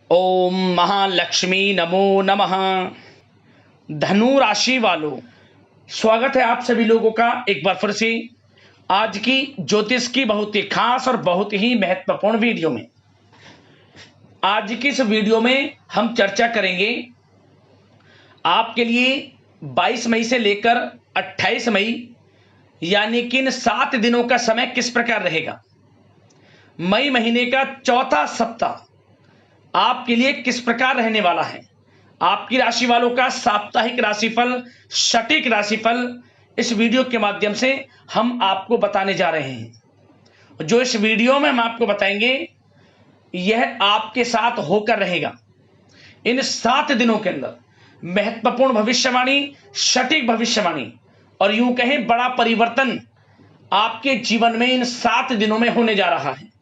ओम महालक्ष्मी नमो नमः। धनु राशि वालों, स्वागत है आप सभी लोगों का एक बार फिर से आज की ज्योतिष की बहुत ही खास और बहुत ही महत्वपूर्ण वीडियो में। आज की इस वीडियो में हम चर्चा करेंगे आपके लिए 22 मई से लेकर 28 मई यानी कि इन 7 दिनों का समय किस प्रकार रहेगा। मई महीने का चौथा सप्ताह आपके लिए किस प्रकार रहने वाला है। आपकी राशि वालों का साप्ताहिक राशिफल, सटीक राशिफल इस वीडियो के माध्यम से हम आपको बताने जा रहे हैं। जो इस वीडियो में हम आपको बताएंगे यह आपके साथ होकर रहेगा। इन 7 दिनों के अंदर महत्वपूर्ण भविष्यवाणी, सटीक भविष्यवाणी और यूं कहें बड़ा परिवर्तन आपके जीवन में इन 7 दिनों में होने जा रहा है।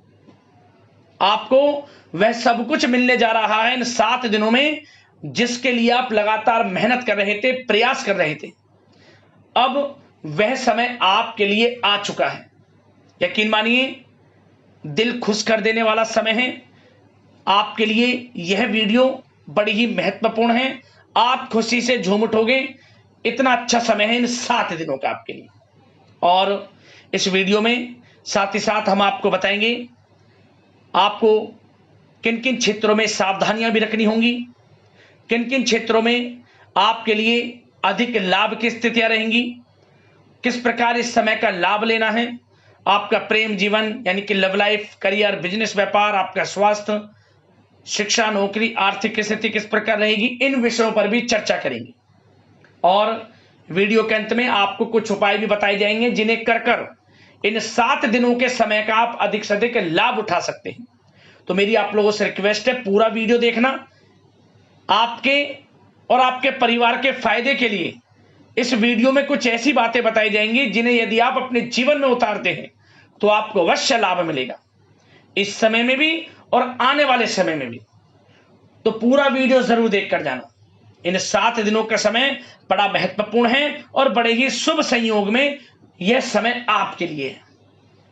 आपको वह सब कुछ मिलने जा रहा है इन 7 दिनों में जिसके लिए आप लगातार मेहनत कर रहे थे, प्रयास कर रहे थे। अब वह समय आपके लिए आ चुका है। यकीन मानिए, दिल खुश कर देने वाला समय है। आपके लिए यह वीडियो बड़ी ही महत्वपूर्ण है। आप खुशी से झूम उठोगे। इतना अच्छा समय है इन 7 दिनों का आपके लिए। और इस वीडियो में साथ ही साथ हम आपको बताएंगे आपको किन किन क्षेत्रों में सावधानियां भी रखनी होंगी, किन किन क्षेत्रों में आपके लिए अधिक लाभ की स्थितियां रहेंगी, किस प्रकार इस समय का लाभ लेना है। आपका प्रेम जीवन यानी कि लव लाइफ, करियर, बिजनेस, व्यापार, आपका स्वास्थ्य, शिक्षा, नौकरी, आर्थिक स्थिति किस प्रकार रहेगी, इन विषयों पर भी चर्चा करेंगे। और वीडियो के अंत में आपको कुछ उपाय भी बताए जाएंगे जिन्हें कर इन 7 दिनों के समय का आप अधिक से अधिक लाभ उठा सकते हैं। तो मेरी आप लोगों से रिक्वेस्ट है, पूरा वीडियो देखना। आपके और आपके परिवार के फायदे के लिए इस वीडियो में कुछ ऐसी बातें बताई जाएंगी जिन्हें यदि आप अपने जीवन में उतारते हैं तो आपको अवश्य लाभ मिलेगा, इस समय में भी और आने वाले समय में भी। तो पूरा वीडियो जरूर देखकर जाना। इन 7 दिनों का समय बड़ा महत्वपूर्ण है और बड़े ही शुभ संयोग में यह समय आपके लिए है।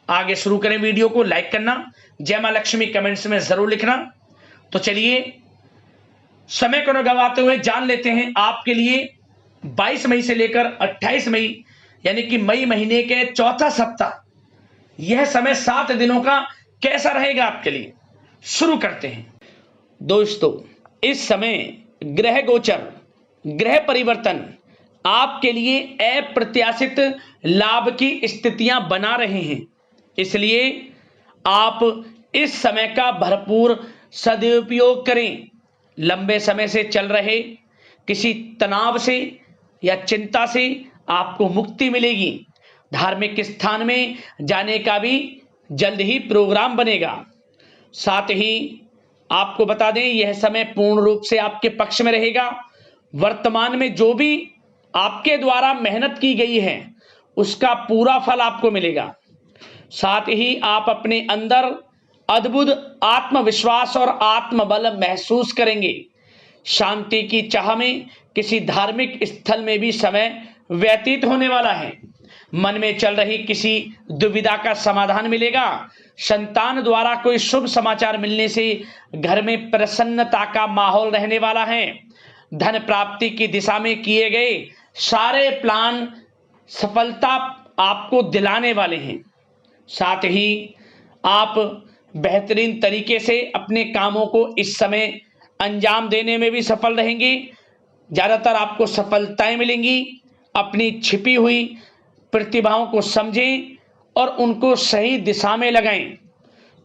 आगे शुरू करें वीडियो को। लाइक करना, जय मां लक्ष्मी कमेंट्स में जरूर लिखना। तो चलिए समय को न गवाते हुए जान लेते हैं आपके लिए 22 मई से लेकर 28 मई यानी कि मई महीने के चौथा सप्ताह यह समय 7 दिनों का कैसा रहेगा आपके लिए। शुरू करते हैं। दोस्तों, इस समय ग्रह गोचर, ग्रह परिवर्तन आपके लिए अप्रत्याशित लाभ की स्थितियां बना रहे हैं। इसलिए आप इस समय का भरपूर सदुपयोग करें। लंबे समय से चल रहे किसी तनाव से या चिंता से आपको मुक्ति मिलेगी। धार्मिक स्थान में जाने का भी जल्द ही प्रोग्राम बनेगा। साथ ही आपको बता दें, यह समय पूर्ण रूप से आपके पक्ष में रहेगा। वर्तमान में जो भी आपके द्वारा मेहनत की गई है उसका पूरा फल आपको मिलेगा। साथ ही आप अपने अंदर अद्भुत आत्मविश्वास और आत्मबल महसूस करेंगे। शांति की चाह में किसी धार्मिक स्थल में भी समय व्यतीत होने वाला है। मन में चल रही किसी दुविधा का समाधान मिलेगा। संतान द्वारा कोई शुभ समाचार मिलने से घर में प्रसन्नता का माहौल रहने वाला है। धन प्राप्ति की दिशा में किए गए सारे प्लान सफलता आपको दिलाने वाले हैं। साथ ही आप बेहतरीन तरीके से अपने कामों को इस समय अंजाम देने में भी सफल रहेंगे। ज़्यादातर आपको सफलताएं मिलेंगी। अपनी छिपी हुई प्रतिभाओं को समझें और उनको सही दिशा में लगाएं,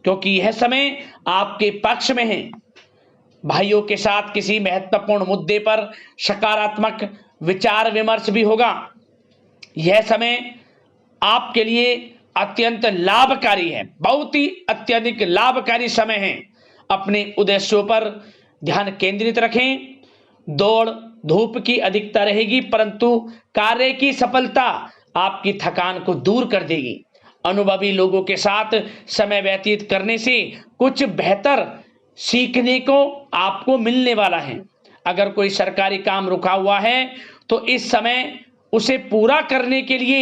क्योंकि यह समय आपके पक्ष में है। भाइयों के साथ किसी महत्वपूर्ण मुद्दे पर सकारात्मक विचार विमर्श भी होगा। यह समय आपके लिए अत्यंत लाभकारी है, बहुत ही अत्यधिक लाभकारी समय है। अपने उद्देश्यों पर ध्यान केंद्रित रखें। दौड़ धूप की अधिकता रहेगी, परंतु कार्य की सफलता आपकी थकान को दूर कर देगी। अनुभवी लोगों के साथ समय व्यतीत करने से कुछ बेहतर सीखने को आपको मिलने वाला है। अगर कोई सरकारी काम रुका हुआ है तो इस समय उसे पूरा करने के लिए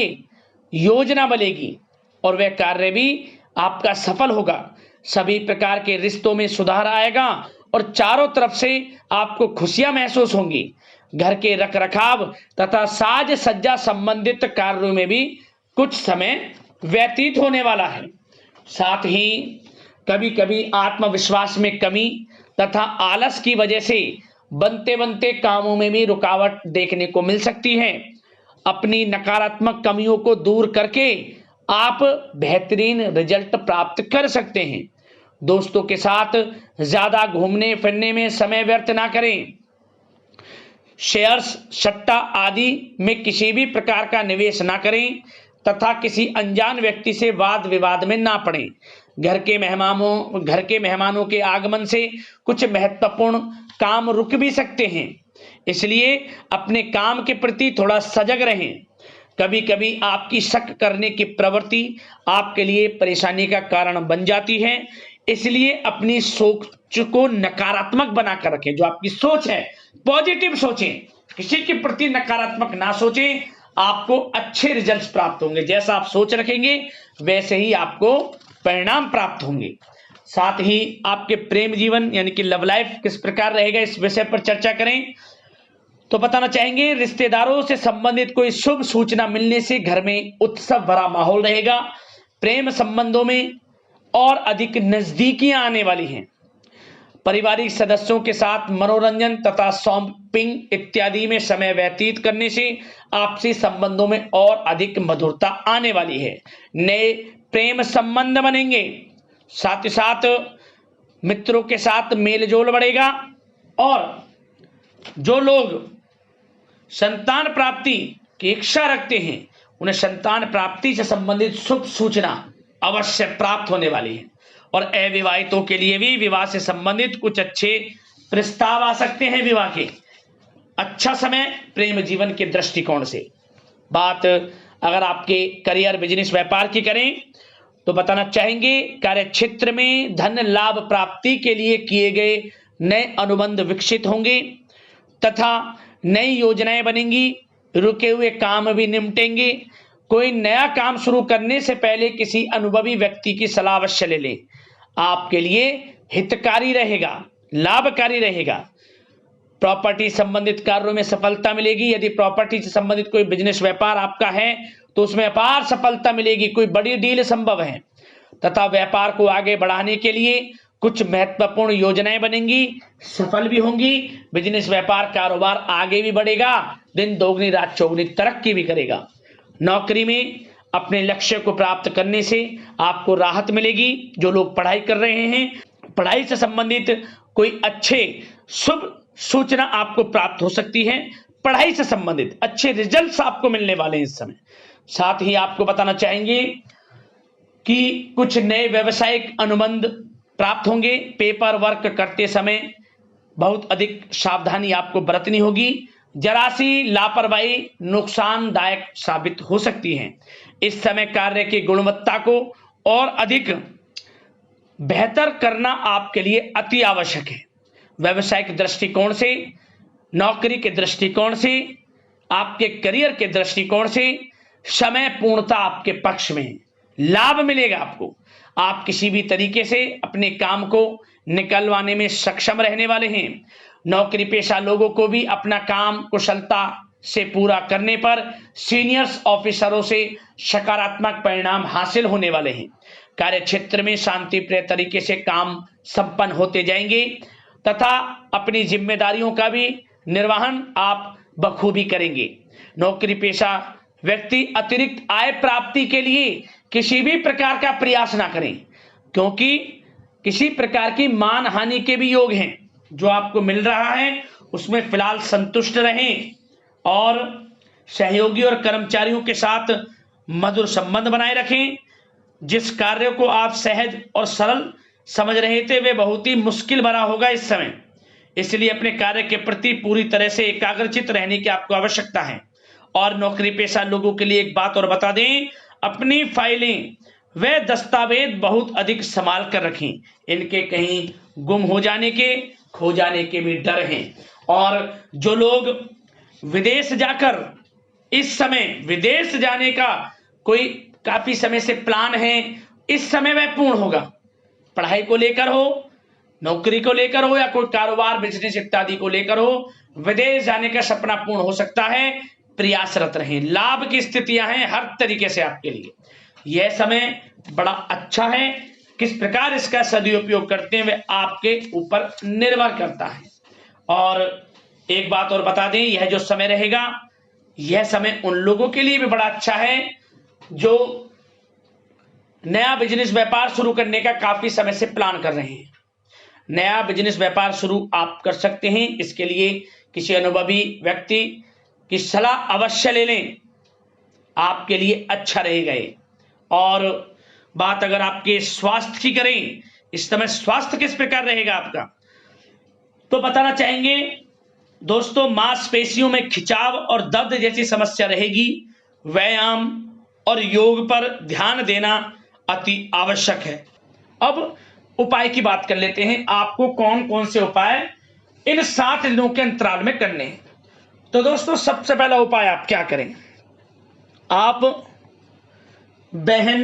योजना बनेगी और वह कार्य भी आपका सफल होगा। सभी प्रकार के रिश्तों में सुधार आएगा और चारों तरफ से आपको खुशियां महसूस होंगी। घर के रखरखाव तथा साज सज्जा संबंधित कार्यों में भी कुछ समय व्यतीत होने वाला है। साथ ही कभी कभी आत्मविश्वास में कमी तथा आलस की वजह से बनते बनते कामों में भी रुकावट देखने को मिल सकती है। अपनी नकारात्मक कमियों को दूर करके आप बेहतरीन रिजल्ट प्राप्त कर सकते हैं। दोस्तों के साथ ज्यादा घूमने फिरने में समय व्यर्थ ना करें। शेयर्स, सट्टा आदि में किसी भी प्रकार का निवेश ना करें तथा किसी अनजान व्यक्ति से वाद विवाद में ना पड़ें। घर के मेहमानों के आगमन से कुछ महत्वपूर्ण काम रुक भी सकते हैं, इसलिए अपने काम के प्रति थोड़ा सजग रहें। कभी कभी आपकी शक करने की प्रवृत्ति आपके लिए परेशानी का कारण बन जाती है, इसलिए अपनी सोच को नकारात्मक बनाकर रखें। जो आपकी सोच है पॉजिटिव सोचें, किसी के प्रति नकारात्मक ना सोचें। आपको अच्छे रिजल्ट्स प्राप्त होंगे। जैसा आप सोच रखेंगे वैसे ही आपको परिणाम प्राप्त होंगे। साथ ही आपके प्रेम जीवन यानी कि लव लाइफ किस प्रकार रहेगा, इस विषय पर चर्चा करें तो बताना चाहेंगे रिश्तेदारों से संबंधित कोई शुभ सूचना मिलने से घर में उत्सव भरा माहौल रहेगा। प्रेम संबंधों में और अधिक नजदीकियां आने वाली हैं। पारिवारिक सदस्यों के साथ मनोरंजन तथा शॉपिंग इत्यादि में समय व्यतीत करने से आपसी संबंधों में और अधिक मधुरता आने वाली है। नए प्रेम संबंध बनेंगे। साथ ही साथ मित्रों के साथ मेलजोल बढ़ेगा और जो लोग संतान प्राप्ति की इच्छा रखते हैं उन्हें संतान प्राप्ति से संबंधित शुभ सूचना अवश्य प्राप्त होने वाली है। और अविवाहितों के लिए भी विवाह से संबंधित कुछ अच्छे प्रस्ताव आ सकते हैं। विवाह के अच्छा समय प्रेम जीवन के दृष्टिकोण से। बात अगर आपके करियर, बिजनेस, व्यापार की करें तो बताना चाहेंगे कार्य क्षेत्र में धन लाभ प्राप्ति के लिए किए गए नए अनुबंध विकसित होंगे तथा नई योजनाएं बनेंगी। रुके हुए काम भी निपटेंगे। कोई नया काम शुरू करने से पहले किसी अनुभवी व्यक्ति की सलाह अवश्य ले लें। आपके लिए हितकारी रहेगा, लाभकारी रहेगा। प्रॉपर्टी संबंधित कार्यों में सफलता मिलेगी। यदि प्रॉपर्टी से संबंधित कोई बिजनेस व्यापार आपका है तो उसमें अपार सफलता मिलेगी। कोई बड़ी डील संभव है तथा व्यापार को आगे बढ़ाने के लिए कुछ महत्वपूर्ण योजनाएं बनेंगी, सफल भी होंगी। बिजनेस, व्यापार, कारोबार आगे भी बढ़ेगा। दिन दोगुनी रात चौगुनी तरक्की भी करेगा। नौकरी में अपने लक्ष्य को प्राप्त करने से आपको राहत मिलेगी। जो लोग पढ़ाई कर रहे हैं, पढ़ाई से संबंधित कोई अच्छे शुभ सूचना आपको प्राप्त हो सकती है। पढ़ाई से संबंधित अच्छे रिजल्ट्स आपको मिलने वाले हैं इस समय। साथ ही आपको बताना चाहेंगे कि कुछ नए व्यवसायिक अनुबंध प्राप्त होंगे। पेपर वर्क करते समय बहुत अधिक सावधानी आपको बरतनी होगी। जरा सी लापरवाही नुकसानदायक साबित हो सकती है। इस समय कार्य की गुणवत्ता को और अधिक बेहतर करना आपके लिए अति आवश्यक है। व्यवसायिक दृष्टिकोण से, नौकरी के दृष्टिकोण से, आपके करियर के दृष्टिकोण से समय पूर्णता आपके पक्ष में है। लाभ मिलेगा आपको। आप किसी भी तरीके से अपने काम को निकलवाने में सक्षम रहने वाले हैं। नौकरी पेशा लोगों को भी अपना काम कुशलता से पूरा करने पर सीनियर्स ऑफिसरों से सकारात्मक परिणाम हासिल होने वाले हैं। कार्य क्षेत्र में शांति प्रिय तरीके से काम संपन्न होते जाएंगे तथा अपनी जिम्मेदारियों का भी निर्वहन आप बखूबी करेंगे। नौकरी पेशा व्यक्ति अतिरिक्त आय प्राप्ति के लिए किसी भी प्रकार का प्रयास ना करें, क्योंकि किसी प्रकार की मान हानि के भी योग हैं। जो आपको मिल रहा है उसमें फिलहाल संतुष्ट रहें और सहयोगी और कर्मचारियों के साथ मधुर संबंध बनाए रखें। जिस कार्य को आप सहज और सरल समझ रहे थे वे बहुत ही मुश्किल भरा होगा इस समय, इसलिए अपने कार्य के प्रति पूरी तरह से एकाग्रचित रहने की आपको आवश्यकता है। और नौकरी पेशा लोगों के लिए एक बात और बता दें, अपनी फाइलें वे दस्तावेज बहुत अधिक संभाल कर रखें। इनके कहीं गुम हो जाने के, खो जाने के भी डर हैं। और जो लोग विदेश जाकर इस समय विदेश जाने का कोई काफी समय से प्लान है, इस समय वह पूर्ण होगा। पढ़ाई को लेकर हो नौकरी को लेकर हो या कोई कारोबार बिजनेस इत्यादि को लेकर हो, विदेश जाने का सपना पूर्ण हो सकता है, प्रयासरत रहें। लाभ की स्थितियां हैं हर तरीके से आपके लिए, यह समय बड़ा अच्छा है। किस प्रकार इसका सदुपयोग करते हैं वे आपके ऊपर निर्भर करता है। और एक बात और बता दें, यह जो समय रहेगा, यह समय उन लोगों के लिए भी बड़ा अच्छा है जो नया बिजनेस व्यापार शुरू करने का काफी समय से प्लान कर रहे हैं। नया बिजनेस व्यापार शुरू आप कर सकते हैं, इसके लिए किसी अनुभवी व्यक्ति की सलाह अवश्य ले लें, आपके लिए अच्छा रहेगा ये। और बात अगर आपके स्वास्थ्य की करें, इस समय स्वास्थ्य किस प्रकार रहेगा आपका, तो बताना चाहेंगे दोस्तों, मांसपेशियों में खिंचाव और दर्द जैसी समस्या रहेगी। व्यायाम और योग पर ध्यान देना अति आवश्यक है। अब उपाय की बात कर लेते हैं, आपको कौन कौन से उपाय इन 7 दिनों के अंतराल में करने हैं। तो दोस्तों, सबसे पहला उपाय आप क्या करें, आप बहन,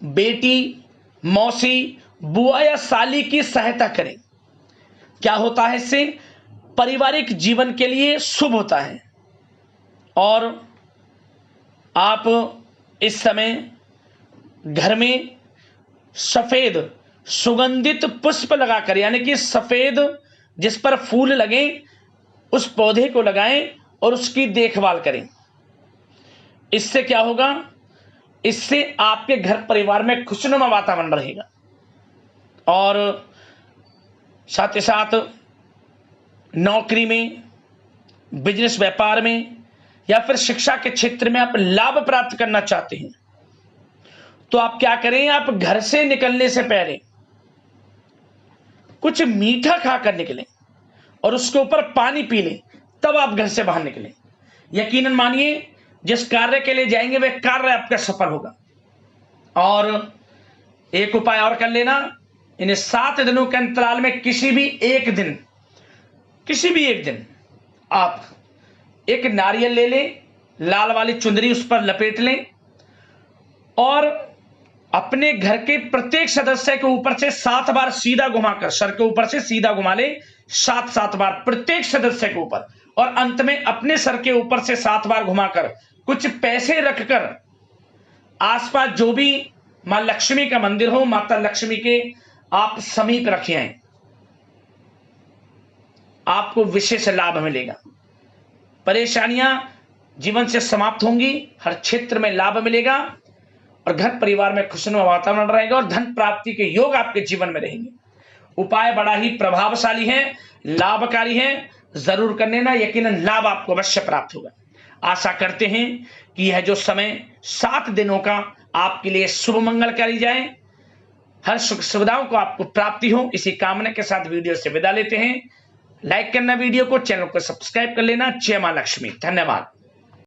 बेटी, मौसी, बुआ या साली की सहायता करें। क्या होता है इससे, पारिवारिक जीवन के लिए शुभ होता है। और आप इस समय घर में सफेद सुगंधित पुष्प लगाकर, यानी कि सफेद जिस पर फूल लगे उस पौधे को लगाएं और उसकी देखभाल करें। इससे क्या होगा, इससे आपके घर परिवार में खुशनुमा वातावरण रहेगा। और साथ ही साथ नौकरी में, बिजनेस व्यापार में या फिर शिक्षा के क्षेत्र में आप लाभ प्राप्त करना चाहते हैं, तो आप क्या करें, आप घर से निकलने से पहले कुछ मीठा खाकर निकलें और उसके ऊपर पानी पी लें, तब आप घर से बाहर निकलें। यकीनन मानिए, जिस कार्य के लिए जाएंगे वह कार्य आपका सफल होगा। और एक उपाय और कर लेना, इन 7 दिनों के अंतराल में किसी भी एक दिन आप एक नारियल ले लें, लाल वाली चुंदरी उस पर लपेट लें और अपने घर के प्रत्येक सदस्य के ऊपर से 7 बार सीधा घुमाकर, सर के ऊपर से सीधा घुमा ले 7 बार प्रत्येक सदस्य के ऊपर, और अंत में अपने सर के ऊपर से 7 बार घुमाकर कुछ पैसे रखकर आसपास जो भी मां लक्ष्मी का मंदिर हो, माता लक्ष्मी के आप समीप रखे हैं, आपको विशेष लाभ मिलेगा। परेशानियां जीवन से समाप्त होंगी, हर क्षेत्र में लाभ मिलेगा और घर परिवार में खुशनुमा वातावरण रहेगा और धन प्राप्ति के योग आपके जीवन में रहेंगे। उपाय बड़ा ही प्रभावशाली है, लाभकारी है, जरूर करने ना, यकीनन लाभ आपको अवश्य प्राप्त होगा। आशा करते हैं कि यह जो समय 7 दिनों का आपके लिए शुभ मंगलकारी जाए, हर सुख सुविधाओं को आपको प्राप्ति हो, इसी कामना के साथ वीडियो से विदा लेते हैं। लाइक करना वीडियो को, चैनल को सब्सक्राइब कर लेना। जय मां लक्ष्मी। धन्यवाद।